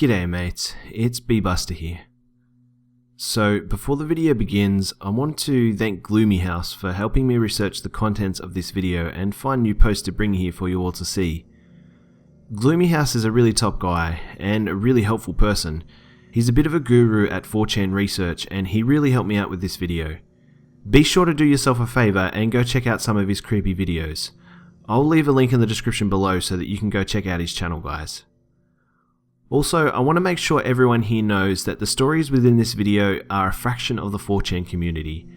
G'day mates, it's B-Buster here. So before the video begins, I want to thank Gloomy House for helping me research the contents of this video and find new posts to bring here for you all to see. Gloomy House is a really top guy and a really helpful person. He's a bit of a guru at 4chan research and he really helped me out with this video. Be sure to do yourself a favour and go check out some of his creepy videos. I'll leave a link in the description below so that you can go check out his channel, guys. Also, I want to make sure everyone here knows that the stories within this video are a fraction of the 4chan community,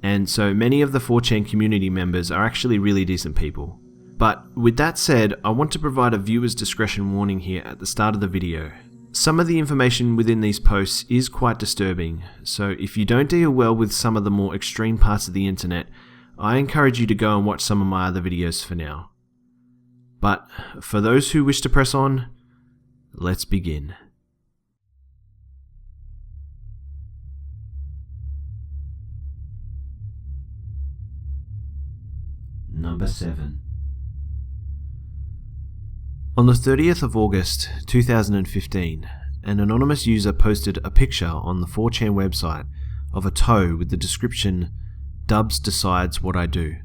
and so many of the 4chan community members are actually really decent people. But with that said, I want to provide a viewer's discretion warning here at the start of the video. Some of the information within these posts is quite disturbing, so if you don't deal well with some of the more extreme parts of the internet, I encourage you to go and watch some of my other videos for now. But for those who wish to press on, let's begin. Number 7. On the 30th of August 2015, an anonymous user posted a picture on the 4chan website of a toe with the description, "Dubs decides what I do."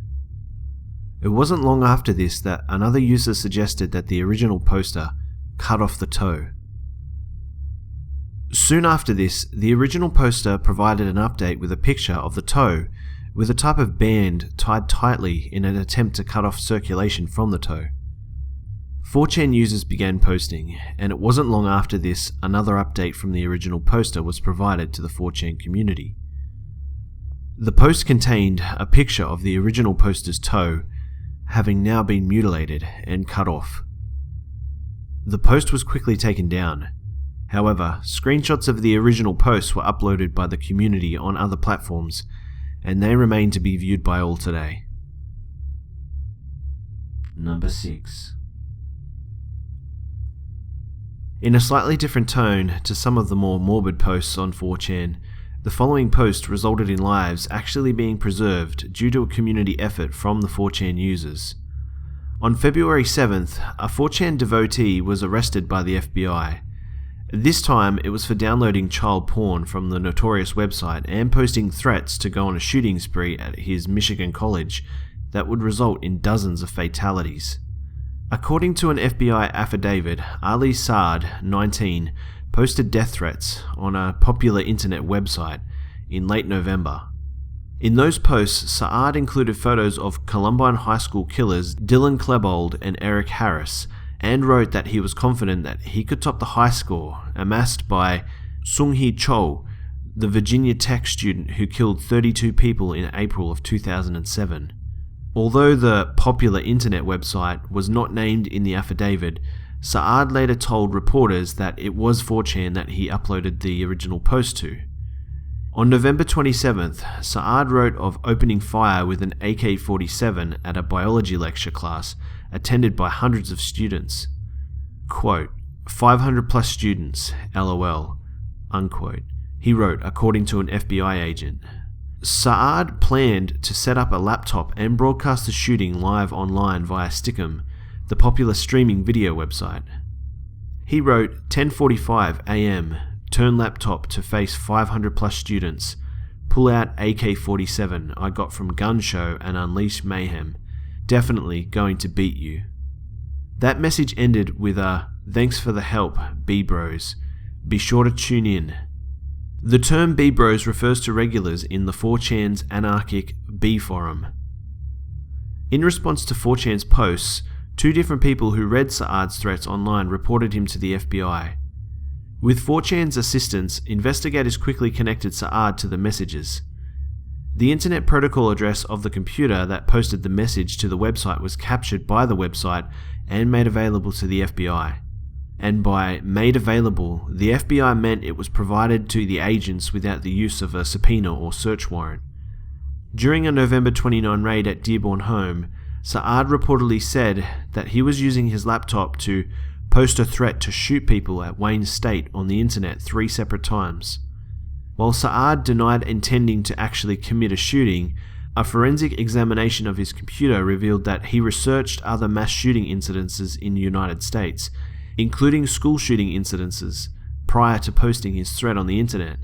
It wasn't long after this that another user suggested that the original poster cut off the toe. Soon after this, the original poster provided an update with a picture of the toe with a type of band tied tightly in an attempt to cut off circulation from the toe. 4chan users began posting, and it wasn't long after this another update from the original poster was provided to the 4chan community. The post contained a picture of the original poster's toe having now been mutilated and cut off. The post was quickly taken down. However, screenshots of the original post were uploaded by the community on other platforms, and they remain to be viewed by all today. Number 6. In a slightly different tone to some of the more morbid posts on 4chan, the following post resulted in lives actually being preserved due to a community effort from the 4chan users. On February 7th, a 4chan devotee was arrested by the FBI. This time, it was for downloading child porn from the notorious website and posting threats to go on a shooting spree at his Michigan college that would result in dozens of fatalities. According to an FBI affidavit, Ali Saad, 19, posted death threats on a popular internet website in late November. In those posts, Saad included photos of Columbine High School killers Dylan Klebold and Eric Harris, and wrote that he was confident that he could top the high score amassed by Sung-Hee Cho, the Virginia Tech student who killed 32 people in April of 2007. Although the popular internet website was not named in the affidavit, Saad later told reporters that it was 4chan that he uploaded the original post to. On November 27th, Saad wrote of opening fire with an AK-47 at a biology lecture class attended by hundreds of students. Quote, 500 plus students, LOL, unquote, he wrote according to an FBI agent. Saad planned to set up a laptop and broadcast the shooting live online via Stickam, the popular streaming video website. He wrote, 10:45 AM, turn laptop to face 500 plus students, pull out AK-47 I got from gun show and unleash mayhem, definitely going to beat you. That message ended with a, thanks for the help, B-Bros, be sure to tune in. The term B-Bros refers to regulars in the 4chan's anarchic B forum. In response to 4chan's posts, two different people who read Saad's threats online reported him to the FBI. With 4chan's assistance, investigators quickly connected Saad to the messages. The Internet Protocol address of the computer that posted the message to the website was captured by the website and made available to the FBI. And by made available, the FBI meant it was provided to the agents without the use of a subpoena or search warrant. During a November 29 raid at Dearborn home, Saad reportedly said that he was using his laptop to post a threat to shoot people at Wayne State on the internet 3 separate times. While Saad denied intending to actually commit a shooting, a forensic examination of his computer revealed that he researched other mass shooting incidences in the United States, including school shooting incidences, prior to posting his thread on the internet.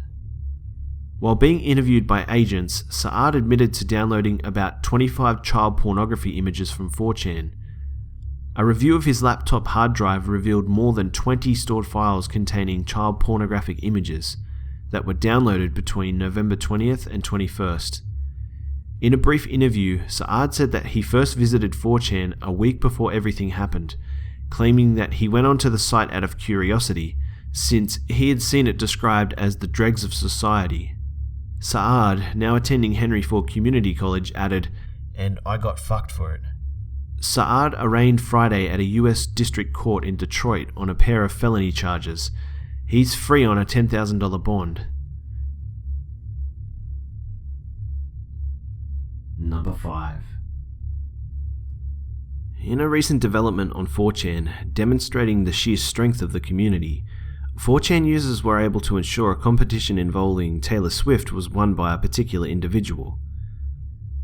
While being interviewed by agents, Saad admitted to downloading about 25 child pornography images from 4chan. A review of his laptop hard drive revealed more than 20 stored files containing child pornographic images that were downloaded between November 20th and 21st. In a brief interview, Saad said that he first visited 4chan a week before everything happened, claiming that he went onto the site out of curiosity, since he had seen it described as the dregs of society. Saad, now attending Henry Ford Community College, added, "And I got fucked for it." Saad arraigned Friday at a US District Court in Detroit on a pair of felony charges. He's free on a $10,000 bond. Number 5. In a recent development on 4chan demonstrating the sheer strength of the community, 4chan users were able to ensure a competition involving Taylor Swift was won by a particular individual.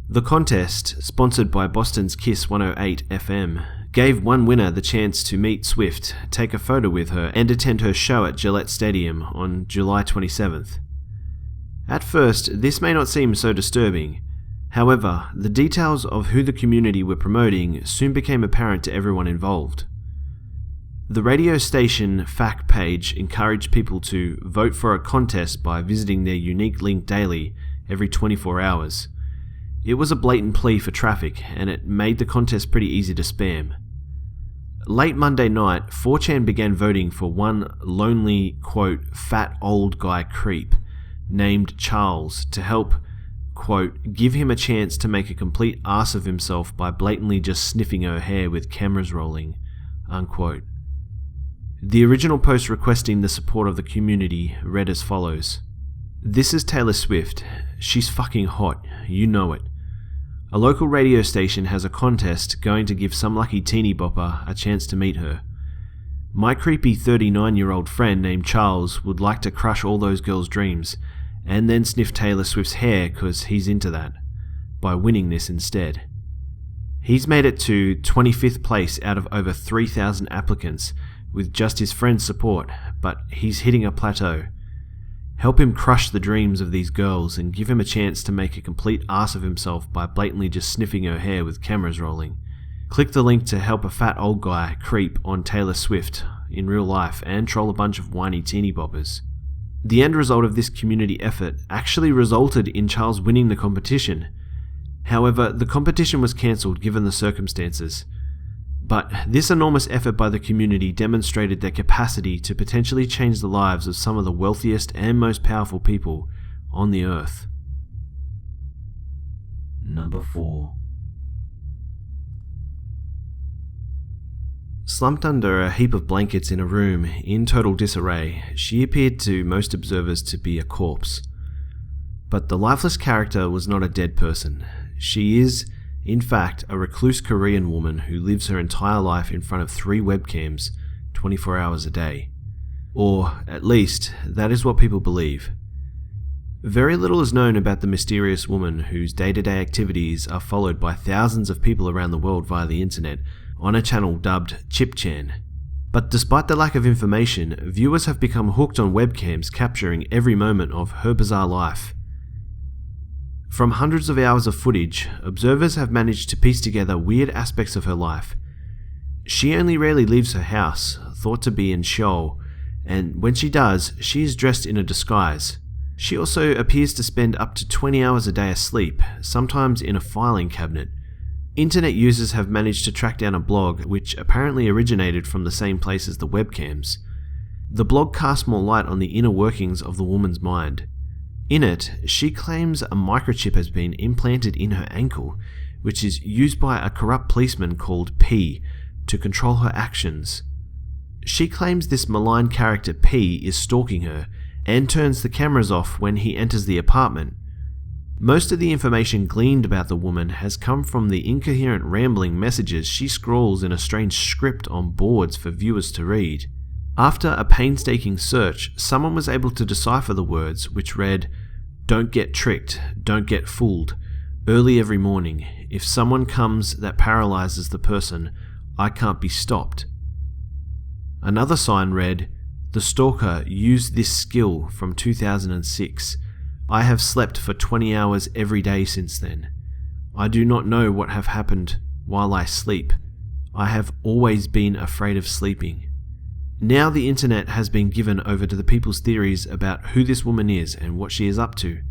The contest, sponsored by Boston's Kiss 108 FM, gave one winner the chance to meet Swift, take a photo with her, and attend her show at Gillette Stadium on July 27th. At first, this may not seem so disturbing. However, the details of who the community were promoting soon became apparent to everyone involved. The radio station FAQ page encouraged people to vote for a contest by visiting their unique link daily every 24 hours. It was a blatant plea for traffic, and it made the contest pretty easy to spam. Late Monday night, 4chan began voting for one lonely, quote, fat old guy creep named Charles to help, quote, give him a chance to make a complete ass of himself by blatantly just sniffing her hair with cameras rolling, unquote. The original post requesting the support of the community read as follows. "This is Taylor Swift. She's fucking hot. You know it. A local radio station has a contest going to give some lucky teeny bopper a chance to meet her. My creepy 39-year-old friend named Charles would like to crush all those girls' dreams and then sniff Taylor Swift's hair cause he's into that, by winning this instead. He's made it to 25th place out of over 3,000 applicants with just his friend's support, but he's hitting a plateau. Help him crush the dreams of these girls and give him a chance to make a complete ass of himself by blatantly just sniffing her hair with cameras rolling. Click the link to help a fat old guy creep on Taylor Swift in real life and troll a bunch of whiny teeny boppers." The end result of this community effort actually resulted in Charles winning the competition. However, the competition was cancelled given the circumstances. But this enormous effort by the community demonstrated their capacity to potentially change the lives of some of the wealthiest and most powerful people on the earth. Number 4. Slumped under a heap of blankets in a room in total disarray, she appeared to most observers to be a corpse. But the lifeless character was not a dead person. She is, in fact, a recluse Korean woman who lives her entire life in front of 3 webcams 24 hours a day. Or, at least, that is what people believe. Very little is known about the mysterious woman whose day-to-day activities are followed by thousands of people around the world via the internet on a channel dubbed Chipchan. But despite the lack of information, viewers have become hooked on webcams capturing every moment of her bizarre life. From hundreds of hours of footage, observers have managed to piece together weird aspects of her life. She only rarely leaves her house, thought to be in Seoul, and when she does, she is dressed in a disguise. She also appears to spend up to 20 hours a day asleep, sometimes in a filing cabinet. Internet users have managed to track down a blog which apparently originated from the same place as the webcams. The blog casts more light on the inner workings of the woman's mind. In it, she claims a microchip has been implanted in her ankle, which is used by a corrupt policeman called P to control her actions. She claims this malign character P is stalking her and turns the cameras off when he enters the apartment. Most of the information gleaned about the woman has come from the incoherent rambling messages she scrawls in a strange script on boards for viewers to read. After a painstaking search, someone was able to decipher the words, which read, "Don't get tricked, don't get fooled. Early every morning, if someone comes that paralyzes the person, I can't be stopped." Another sign read, The stalker used this skill from 2006. I have slept for 20 hours every day since then. I do not know what have happened while I sleep. I have always been afraid of sleeping. Now the internet has been given over to the people's theories about who this woman is and what she is up to.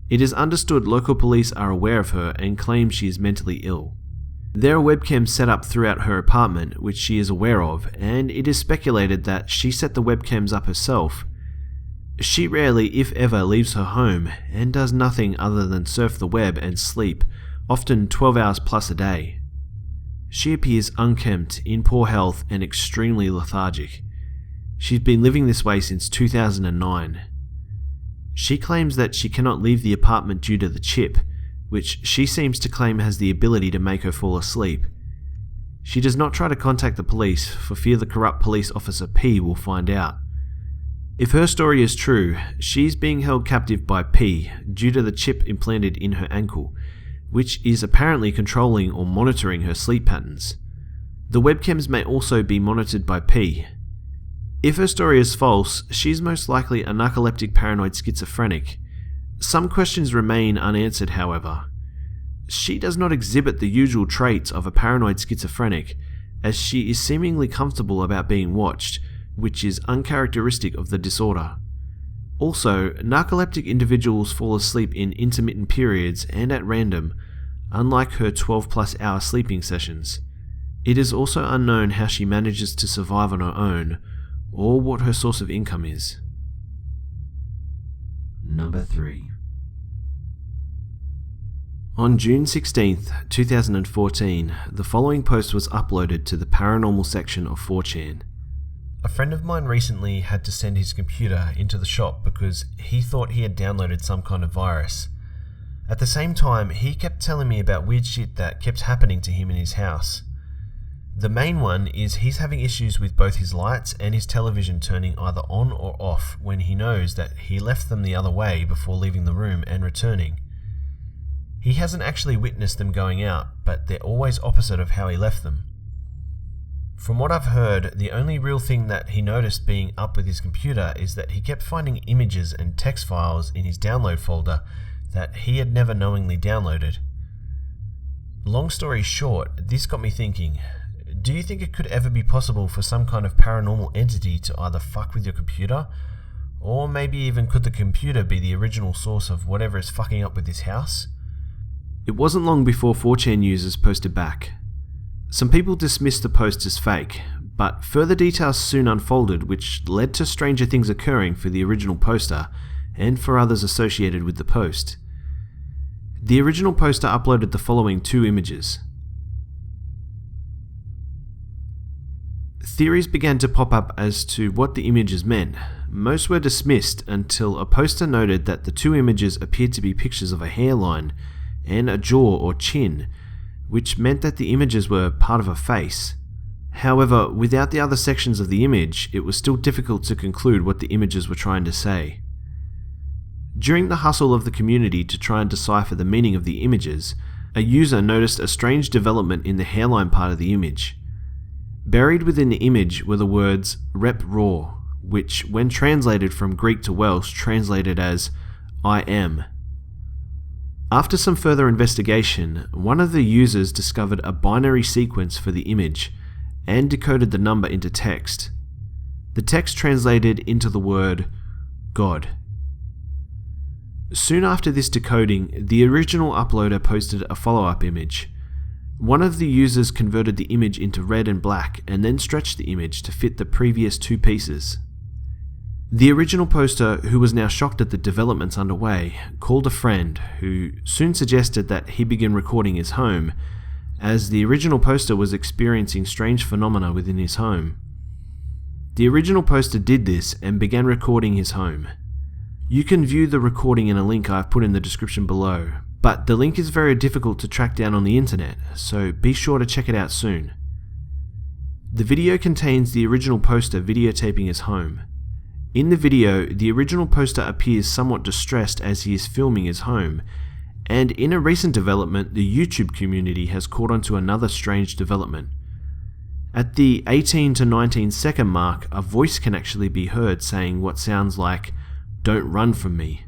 It is understood local police are aware of her and claim she is mentally ill. There are webcams set up throughout her apartment which she is aware of, and it is speculated that she set the webcams up herself. She rarely, if ever, leaves her home and does nothing other than surf the web and sleep, often 12 hours plus a day. She appears unkempt, in poor health, and extremely lethargic. She's been living this way since 2009. She claims that she cannot leave the apartment due to the chip, which she seems to claim has the ability to make her fall asleep. She does not try to contact the police for fear the corrupt police officer P will find out. If her story is true, she's being held captive by P due to the chip implanted in her ankle, which is apparently controlling or monitoring her sleep patterns. The webcams may also be monitored by P. If her story is false, she's most likely a narcoleptic paranoid schizophrenic. Some questions remain unanswered, however. She does not exhibit the usual traits of a paranoid schizophrenic, as she is seemingly comfortable about being watched, which is uncharacteristic of the disorder. Also, narcoleptic individuals fall asleep in intermittent periods and at random, unlike her 12+ hour sleeping sessions. It is also unknown how she manages to survive on her own, or what her source of income is. Number 3. On June 16th, 2014, the following post was uploaded to the paranormal section of 4chan. A friend of mine recently had to send his computer into the shop because he thought he had downloaded some kind of virus. At the same time, he kept telling me about weird shit that kept happening to him in his house. The main one is he's having issues with both his lights and his television turning either on or off when he knows that he left them the other way before leaving the room and returning. He hasn't actually witnessed them going out, but they're always opposite of how he left them. From what I've heard, the only real thing that he noticed being up with his computer is that he kept finding images and text files in his download folder that he had never knowingly downloaded. Long story short, this got me thinking, do you think it could ever be possible for some kind of paranormal entity to either fuck with your computer, or maybe even could the computer be the original source of whatever is fucking up with this house? It wasn't long before 4chan users posted back. Some people dismissed the post as fake, but further details soon unfolded which led to stranger things occurring for the original poster and for others associated with the post. The original poster uploaded the following 2 images. Theories began to pop up as to what the images meant. Most were dismissed until a poster noted that the 2 images appeared to be pictures of a hairline and a jaw or chin, which meant that the images were part of a face. However, without the other sections of the image, it was still difficult to conclude what the images were trying to say. During the hustle of the community to try and decipher the meaning of the images, a user noticed a strange development in the hairline part of the image. Buried within the image were the words "rep raw," which, when translated from Greek to Welsh, translated as "I am." After some further investigation, one of the users discovered a binary sequence for the image and decoded the number into text. The text translated into the word God. Soon after this decoding, the original uploader posted a follow-up image. One of the users converted the image into red and black and then stretched the image to fit the previous 2 pieces. The original poster, who was now shocked at the developments underway, called a friend who soon suggested that he begin recording his home, as the original poster was experiencing strange phenomena within his home. The original poster did this and began recording his home. You can view the recording in a link I've put in the description below, but the link is very difficult to track down on the internet, so be sure to check it out soon. The video contains the original poster videotaping his home. In the video, the original poster appears somewhat distressed as he is filming his home, and in a recent development, the YouTube community has caught on to another strange development. At the 18 to 19 second mark, a voice can actually be heard saying what sounds like, "Don't run from me."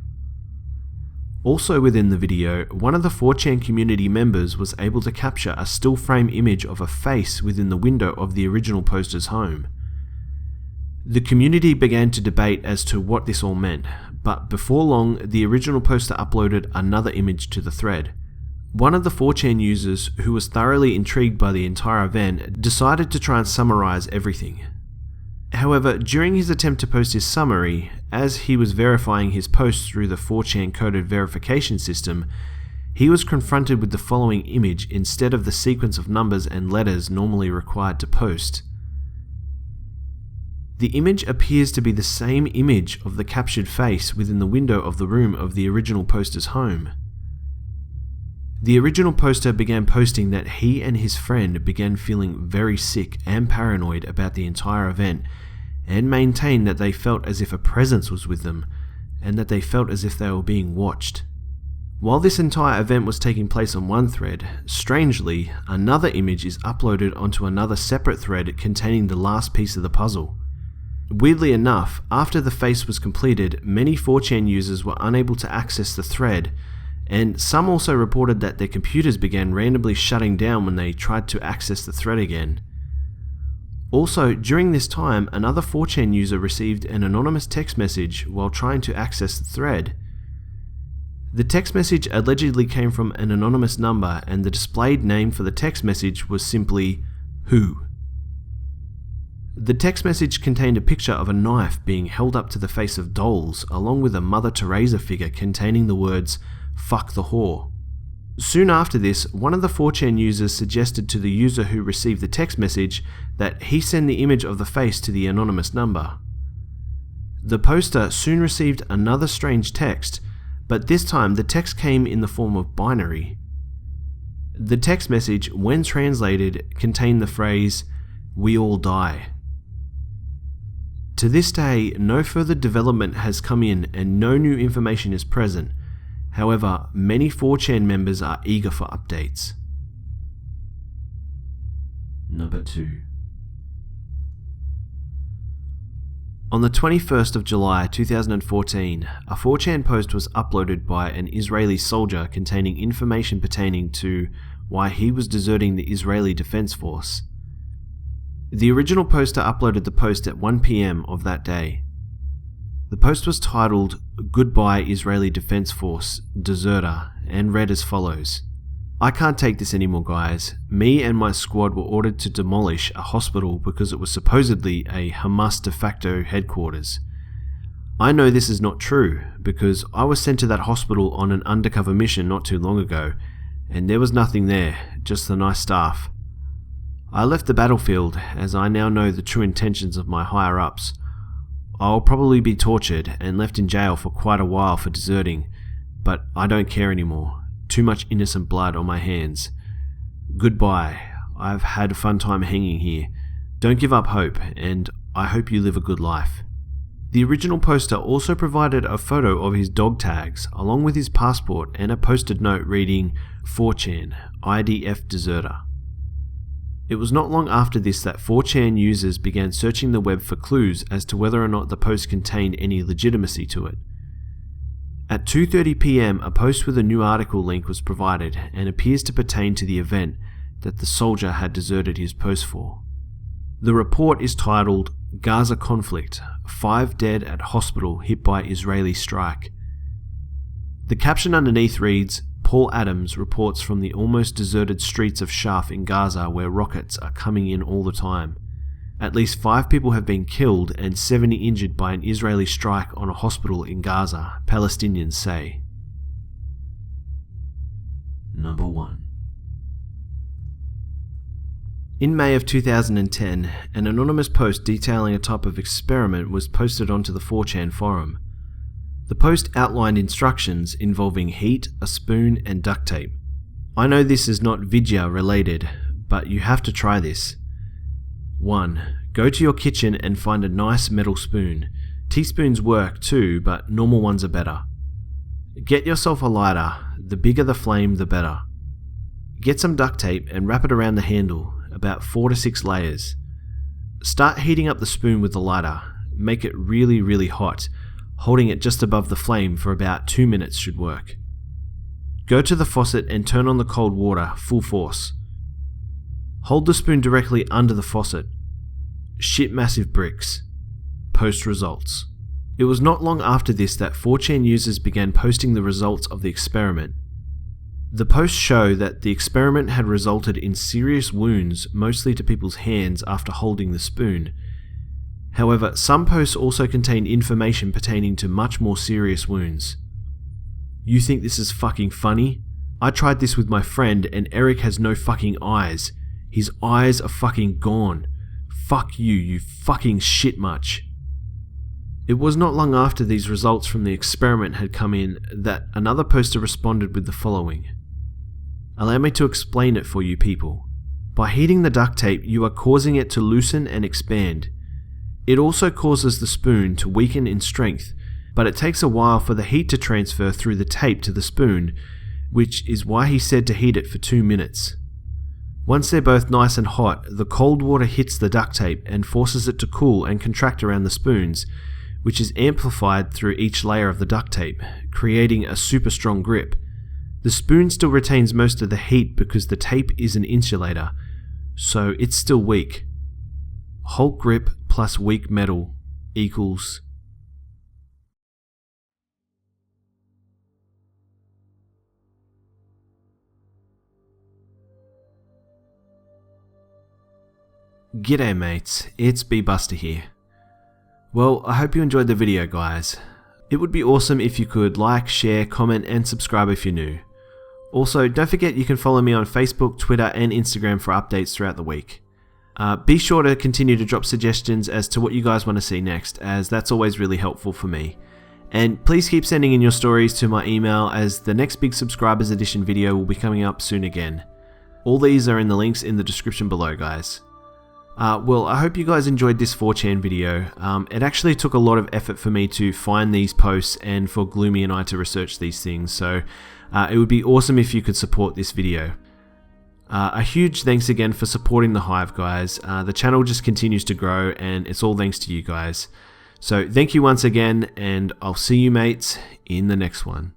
Also within the video, one of the 4chan community members was able to capture a still frame image of a face within the window of the original poster's home. The community began to debate as to what this all meant, but before long, the original poster uploaded another image to the thread. One of the 4chan users, who was thoroughly intrigued by the entire event, decided to try and summarize everything. However, during his attempt to post his summary, as he was verifying his post through the 4chan coded verification system, he was confronted with the following image instead of the sequence of numbers and letters normally required to post. The image appears to be the same image of the captured face within the window of the room of the original poster's home. The original poster began posting that he and his friend began feeling very sick and paranoid about the entire event, and maintained that they felt as if a presence was with them, and that they felt as if they were being watched. While this entire event was taking place on one thread, strangely, another image is uploaded onto another separate thread containing the last piece of the puzzle. Weirdly enough, after the face was completed, many 4chan users were unable to access the thread, and some also reported that their computers began randomly shutting down when they tried to access the thread again. Also, during this time, another 4chan user received an anonymous text message while trying to access the thread. The text message allegedly came from an anonymous number, and the displayed name for the text message was simply "Who". The text message contained a picture of a knife being held up to the face of dolls, along with a Mother Teresa figure containing the words, "Fuck the whore." Soon after this, one of the 4chan users suggested to the user who received the text message that he send the image of the face to the anonymous number. The poster soon received another strange text, but this time the text came in the form of binary. The text message, when translated, contained the phrase, "We all die." To this day, no further development has come in and no new information is present. However, many 4chan members are eager for updates. Number 2. On the 21st of July 2014, a 4chan post was uploaded by an Israeli soldier containing information pertaining to why he was deserting the Israeli Defense Force. The original poster uploaded the post at 1 PM of that day. The post was titled, "Goodbye Israeli Defense Force, Deserter," and read as follows. "I can't take this anymore, guys. Me and my squad were ordered to demolish a hospital because it was supposedly a Hamas de facto headquarters. I know this is not true because I was sent to that hospital on an undercover mission not too long ago, and there was nothing there, just the nice staff. I left the battlefield as I now know the true intentions of my higher-ups. I'll probably be tortured and left in jail for quite a while for deserting, but I don't care anymore. Too much innocent blood on my hands. Goodbye. I've had a fun time hanging here. Don't give up hope, and I hope you live a good life." The original poster also provided a photo of his dog tags, along with his passport and a posted note reading, "4chan, IDF deserter." It was not long after this that 4chan users began searching the web for clues as to whether or not the post contained any legitimacy to it. At 2:30 PM, a post with a new article link was provided and appears to pertain to the event that the soldier had deserted his post for. The report is titled, "Gaza Conflict, 5 Dead at Hospital Hit by Israeli Strike." The caption underneath reads, "Paul Adams reports from the almost deserted streets of Shaf in Gaza where rockets are coming in all the time. At least 5 people have been killed and 70 injured by an Israeli strike on a hospital in Gaza, Palestinians say." Number 1. In May of 2010, an anonymous post detailing a type of experiment was posted onto the 4chan forum. The post outlined instructions involving heat, a spoon, and duct tape. I know this is not Vidya related, but you have to try this. 1. Go to your kitchen and find a nice metal spoon. Teaspoons work too, but normal ones are better. Get yourself a lighter. The bigger the flame, the better. Get some duct tape and wrap it around the handle, about 4 to 6 layers. Start heating up the spoon with the lighter. Make it really, really hot. Holding it just above the flame for about 2 minutes should work. Go to the faucet and turn on the cold water full force. Hold the spoon directly under the faucet. Shit massive bricks. Post results. It was not long after this that 4chan users began posting the results of the experiment. The posts show that the experiment had resulted in serious wounds, mostly to people's hands after holding the spoon. However, some posts also contain information pertaining to much more serious wounds. You think this is fucking funny? I tried this with my friend and Eric has no fucking eyes. His eyes are fucking gone. Fuck you, you fucking shit much. It was not long after these results from the experiment had come in that another poster responded with the following. Allow me to explain it for you people. By heating the duct tape, you are causing it to loosen and expand. It also causes the spoon to weaken in strength, but it takes a while for the heat to transfer through the tape to the spoon, which is why he said to heat it for 2 minutes. Once they're both nice and hot, the cold water hits the duct tape and forces it to cool and contract around the spoons, which is amplified through each layer of the duct tape, creating a super strong grip. The spoon still retains most of the heat because the tape is an insulator, so it's still weak. Hulk grip plus weak metal equals... G'day mates, it's B-Buster here. Well, I hope you enjoyed the video guys. It would be awesome if you could like, share, comment and subscribe if you're new. Also, don't forget you can follow me on Facebook, Twitter and Instagram for updates throughout the week. Be sure to continue to drop suggestions as to what you guys want to see next, as that's always really helpful for me. And please keep sending in your stories to my email, as the next big subscribers edition video will be coming up soon again. All these are in the links in the description below guys. Well, I hope you guys enjoyed this 4chan video. It actually took a lot of effort for me to find these posts and for Gloomy and I to research these things, so it would be awesome if you could support this video. A huge thanks again for supporting the Hive guys. The channel just continues to grow and it's all thanks to you guys. So thank you once again, and I'll see you mates in the next one.